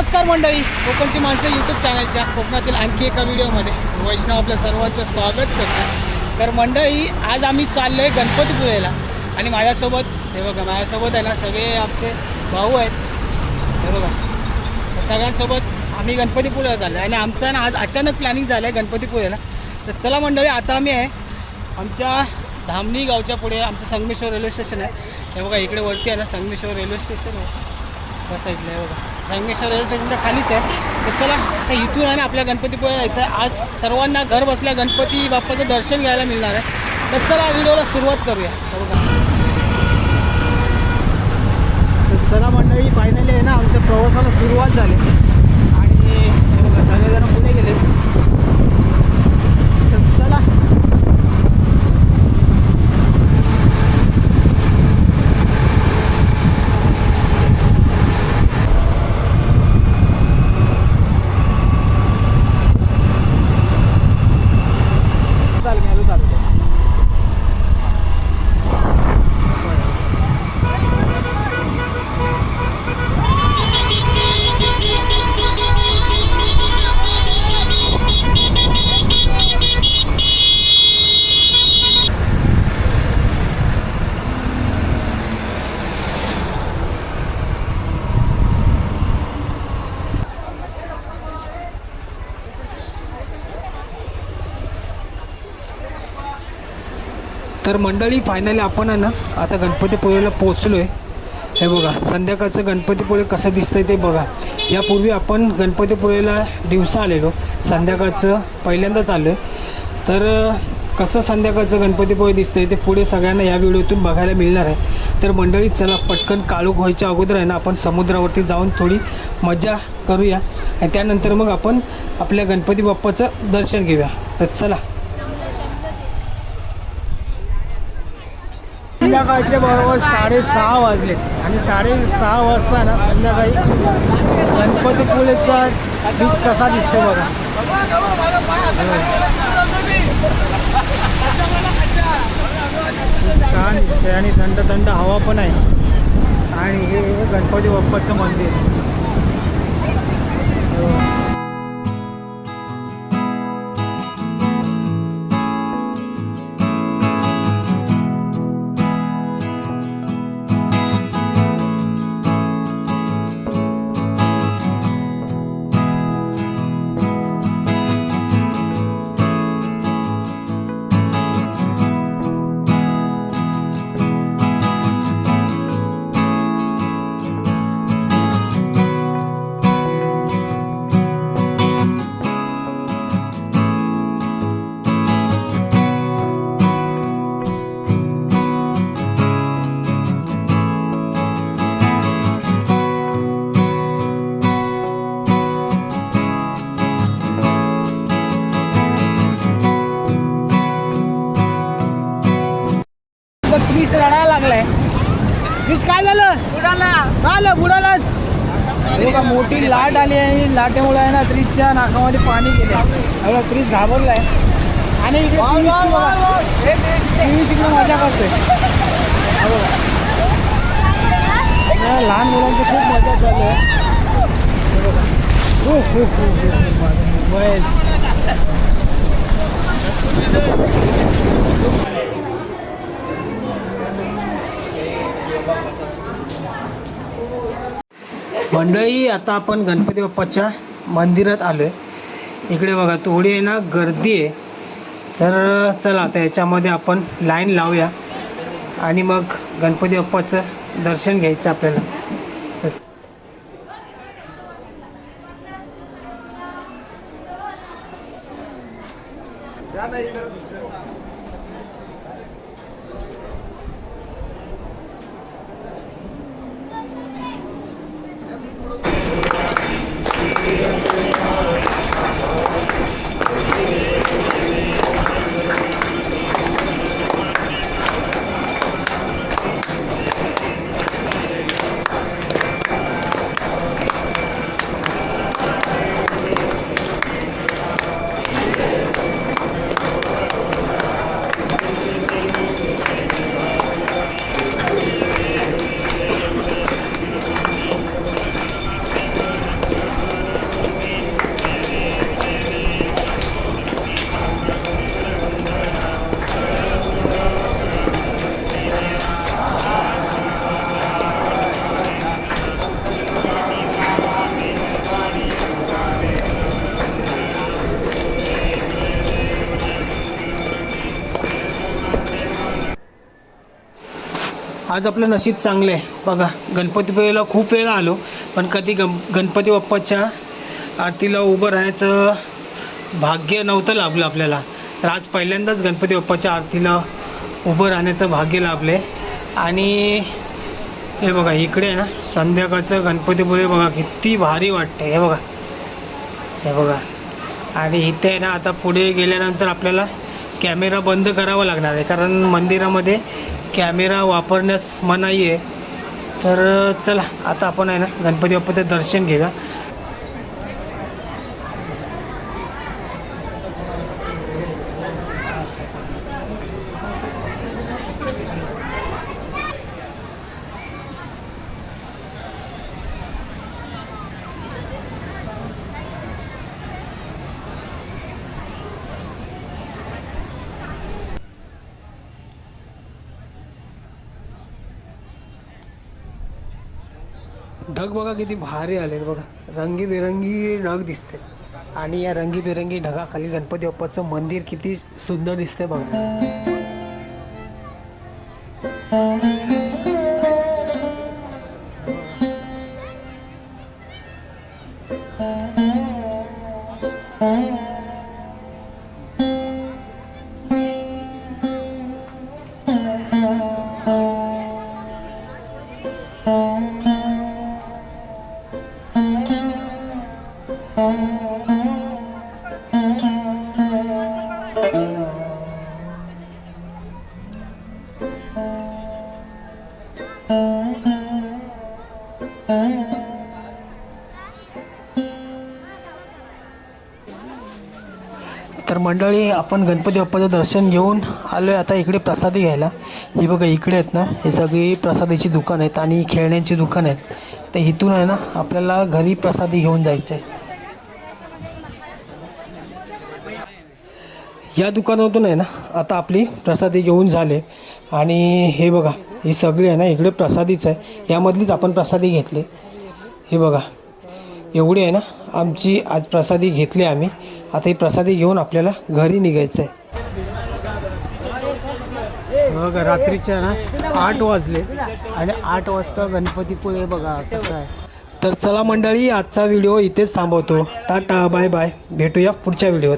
नमस्कार मंडळी, कोकणची माणसं यूट्यूब चॅनलच्या कोकणातील आणखी एका व्हिडिओमध्ये वैष्णव आपल्या सर्वांचं स्वागत करतो. तर मंडळी, आज आम्ही चाललो आहे गणपतीपुळेला आणि माझ्यासोबत हे बघा, माझ्यासोबत आहे ना सगळे आमचे भाऊ आहेत. हे बघा, सगळ्यांसोबत आम्ही गणपतीपुळेला चाललो आहे आणि आमचं ना आज अचानक प्लॅनिंग झालं आहे गणपतीपुळेला. तर चला मंडळी, आता आम्ही आहे आमच्या धामणी गावच्या पुढे आमचं संगमेश्वर रेल्वे स्टेशन आहे. हे बघा, इकडे वरती आहे ना संगमेश्वर रेल्वे स्टेशन आहे. बस ऐकलं आहे बघा, संगमेश्वर रेल्वे स्टेशनच्या खालीच आहे. तर चला आता इथून आहे ना आपल्या गणपतीपुळे जायचं आहे. आज सर्वांना घर बसल्या गणपती बाप्पाचं दर्शन घ्यायला मिळणार आहे. तर चला व्हिडिओला सुरुवात करूया. बघा, तर चला मंडळी, फायनली आहे ना आमच्या प्रवासाला सुरुवात झाली आणि बघा सगळेजण पुढे गेले. तर चला तर मंडळी, फायनली आपण आहे ना आता गणपतीपुळेला पोचलो आहे. हे बघा, संध्याकाळचं गणपतीपुळे कसं दिसतंय ते बघा. यापूर्वी आपण गणपतीपुळेला दिवसा आलेलो, संध्याकाळचं पहिल्यांदाच आलो आहे. तर कसं संध्याकाळचं गणपतीपुळे दिसतंय ते पुढे सगळ्यांना या व्हिडिओतून बघायला मिळणार आहे. तर मंडळी, चला पटकन काळोख व्हायच्या अगोदर आहे ना आपण समुद्रावरती जाऊन थोडी मजा करूया आणि त्यानंतर मग आपण आपल्या गणपती बाप्पाचं दर्शन घेऊया. तर चला. संध्याकाळचे बरोबर 6:30 वाजले आणि 6:30 वाजता ना संध्याकाळी गणपतीपुळेचा बीच कसा दिसतो बघा. छान दिसते आणि थंड थंड हवा पण आहे आणि हे गणपती बाप्पाचं मंदिर. क्रिस रडायला लागलाय. क्रिस, काय झालं? बुडालास. बघा, मोठी लाट आली आहे. लाटेमुळे आहे ना क्रिसच्या नाकामध्ये पाणी गेले. क्रिस घाबरलाय आणि इकडे मजा करतोय. लहान मुलांची खूप मजा चालू आहे. मोबाईल मंडळी, आता आपण गणपती बाप्पाच्या मंदिरात आलो आहे. इकडे बघा, थोडी आहे ना गर्दी आहे. तर चला आता याच्यामध्ये आपण लाईन लावूया आणि मग गणपती बाप्पाचं दर्शन घ्यायचं आपल्याला. आज आपलं नशीब चांगलं आहे बघा. गणपतीपुळेला खूप वेळा आलो पण कधी गणपती बाप्पाच्या आरतीला उभं राहण्याचं भाग्य नव्हतं लाभलं आपल्याला. तर आज पहिल्यांदाच गणपती बाप्पाच्या आरतीला उभं राहण्याचं भाग्य लाभले. आणि हे बघा इकडे आहे ना संध्याकाळचं गणपतीपुळे बघा किती भारी वाटते. हे बघा, हे बघा. आणि इथे आहे ना आता पुढे गेल्यानंतर आपल्याला कॅमेरा बंद करावा लागणार आहे कारण मंदिरामध्ये कॅमेरा वापरण्यास मनाई आहे. तर चला आता आपण आहे ना गणपती बाप्पाचं दर्शन घेऊया. ढग बघा किती भारी आले बघा, रंगीबेरंगी ढग दिसते. आणि या रंगीबेरंगी ढगाखाली गणपती बाप्पाचं मंदिर किती सुंदर दिसते बघा. तर मंडळी आपण गणपती बाप्पाचं दर्शन घेऊन आलो आहे. आता इकडे प्रसादी घ्यायला. ही बघा इकडे आहेत ना हे सगळी प्रसादीची दुकान आहेत आणि खेळण्यांची दुकान आहेत. तर इथून आहे ना आपल्याला घरी प्रसादी घेऊन जायचं आहे. या दुकानातून आहे ना आता आपली प्रसादी घेऊन झाले. आणि हे बघा ही सगळी आहे ना इकडे प्रसादीच आहे. यामधलीच आपण प्रसादी घेतली. हे बघा एवढी आहे ना आमची आज प्रसादी घेतली आम्ही. आता ही प्रसादी घेऊन आपल्याला घरी निघायचं आहे. बघा रात्रीच्या ना 8 वाजले आणि 8 वाजता गणपतीपुळे बघा कसं आहे. तर चला मंडळी आजचा व्हिडिओ इथेच थांबवतो. टाटा बाय बाय, भेटूया पुढच्या व्हिडिओत.